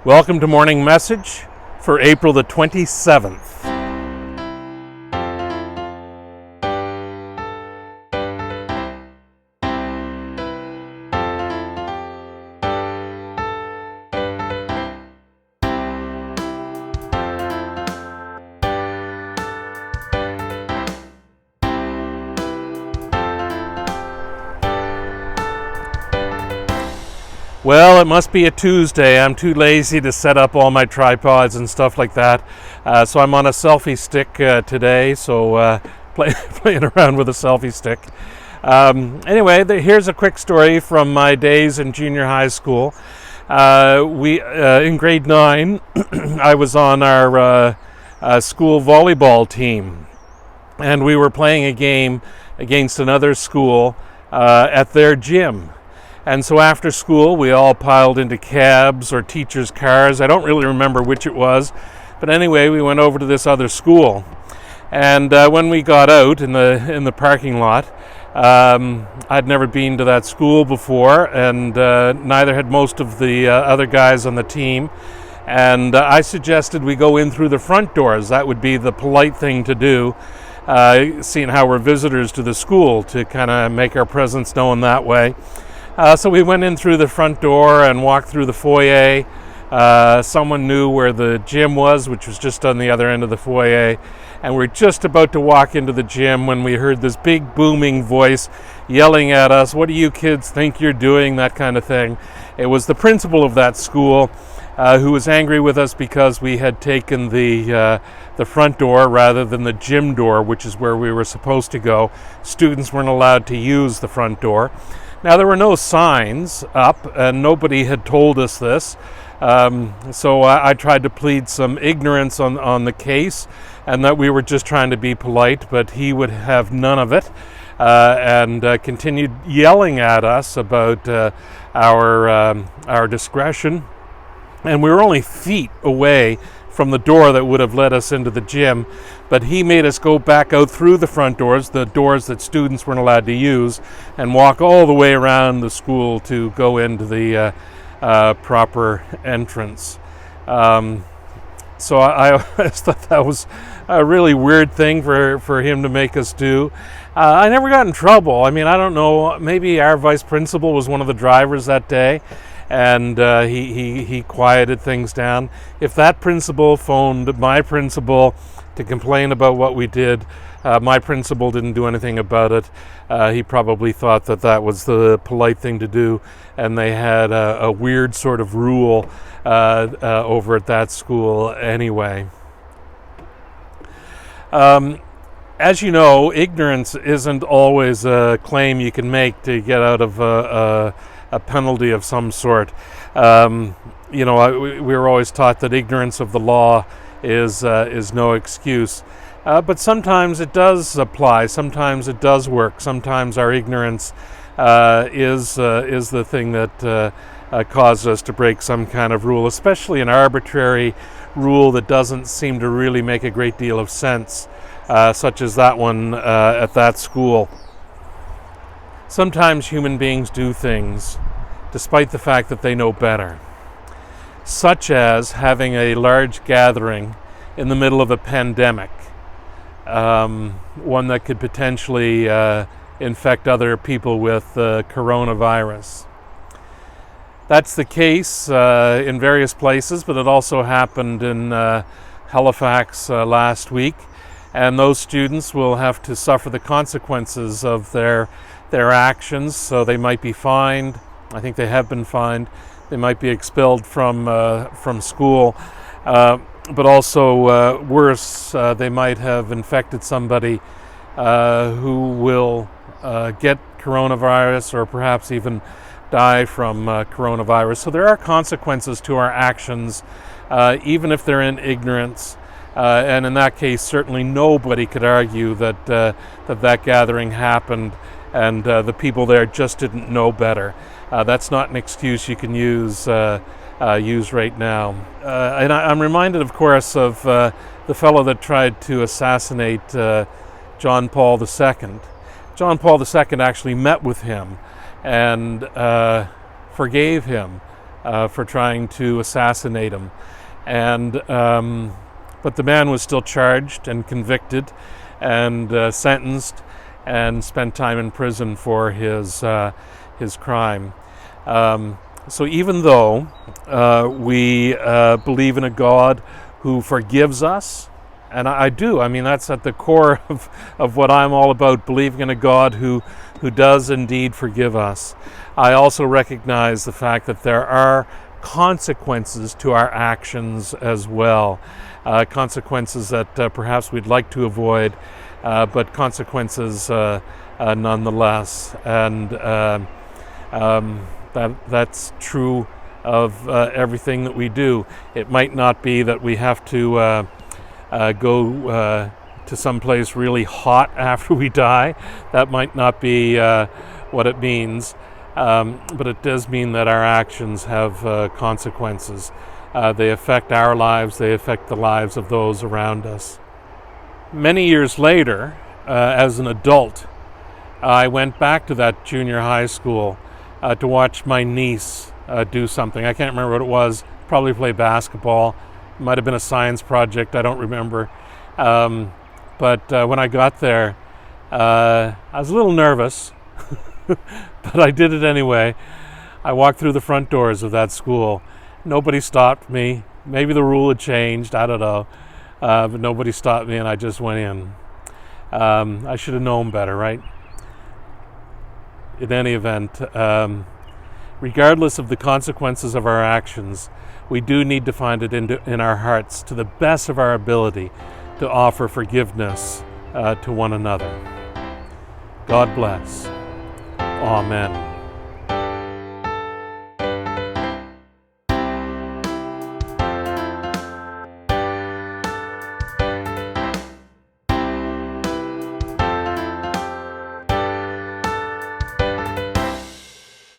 Welcome to Morning Message for April the 27th. Well, it must be a Tuesday. I'm too lazy to set up all my tripods and stuff like that. So I'm on a selfie stick today, so playing around with a selfie stick. Anyway, here's a quick story from my days in junior high school. In grade 9, I was on our school volleyball team, and we were playing a game against another school at their gym. And so after school, we all piled into cabs or teachers' cars. I don't really remember which it was. But anyway, we went over to this other school. And when we got out in the parking lot, I'd never been to that school before, and neither had most of the other guys on the team. And I suggested we go in through the front doors. That would be the polite thing to do, seeing how we're visitors to the school, to kind of make our presence known that way. So we went in through the front door and walked through the foyer. Someone knew where the gym was, which was just on the other end of the foyer. And we're just about to walk into the gym when we heard this big booming voice yelling at us, "What do you kids think you're doing?" That kind of thing. It was the principal of that school who was angry with us because we had taken the front door rather than the gym door, which is where we were supposed to go. Students weren't allowed to use the front door. Now, there were no signs up, and nobody had told us this, so I tried to plead some ignorance on the case, and that we were just trying to be polite, but he would have none of it, and continued yelling at us about our discretion. And we were only feet away from the door that would have led us into the gym, but he made us go back out through the front doors, the doors that students weren't allowed to use, and walk all the way around the school to go into the proper entrance. So I always thought that was a really weird thing for him to make us do. I never got in trouble. I mean, I don't know, maybe our vice principal was one of the drivers that day, and he quieted things down. If that principal phoned my principal to complain about what we did, my principal didn't do anything about it. He probably thought that was the polite thing to do, and they had a weird sort of rule over at that school anyway. As you know, ignorance isn't always a claim you can make to get out of a penalty of some sort. We were always taught that ignorance of the law is no excuse. But sometimes it does apply. Sometimes it does work. Sometimes our ignorance is the thing that caused us to break some kind of rule, especially an arbitrary rule that doesn't seem to really make a great deal of sense, such as that one at that school. Sometimes human beings do things despite the fact that they know better, such as having a large gathering in the middle of a pandemic, one that could potentially infect other people with coronavirus. That's the case in various places, but it also happened in Halifax last week, and those students will have to suffer the consequences of their actions. So they might be fined. I think they have been fined. They might be expelled from school, but also worse, they might have infected somebody who will get coronavirus, or perhaps even die from coronavirus. So there are consequences to our actions, even if they're in ignorance. And in that case, certainly nobody could argue that that gathering happened and the people there just didn't know better. That's not an excuse you can use right now. And I'm reminded, of course, of the fellow that tried to assassinate John Paul II. John Paul II actually met with him and forgave him for trying to assassinate him. And but the man was still charged and convicted and sentenced and spent time in prison for his crime. So even though we believe in a God who forgives us, and I do, I mean, that's at the core of what I'm all about, believing in a God who does indeed forgive us. I also recognize the fact that there are consequences to our actions as well. Consequences that perhaps we'd like to avoid, but consequences nonetheless. And that's true of everything that we do. It might not be that we have to go to some place really hot after we die. That might not be what it means, but it does mean that our actions have consequences. They affect our lives, they affect the lives of those around us. Many years later, as an adult, I went back to that junior high school to watch my niece do something. I can't remember what it was, probably play basketball. It might have been a science project, I don't remember. But when I got there, I was a little nervous, but I did it anyway. I walked through the front doors of that school. Nobody stopped me. Maybe the rule had changed, I don't know. But nobody stopped me and I just went in. I should have known better, right? In any event, regardless of the consequences of our actions, we do need to find it in our hearts, to the best of our ability, to offer forgiveness to one another. God bless. Amen.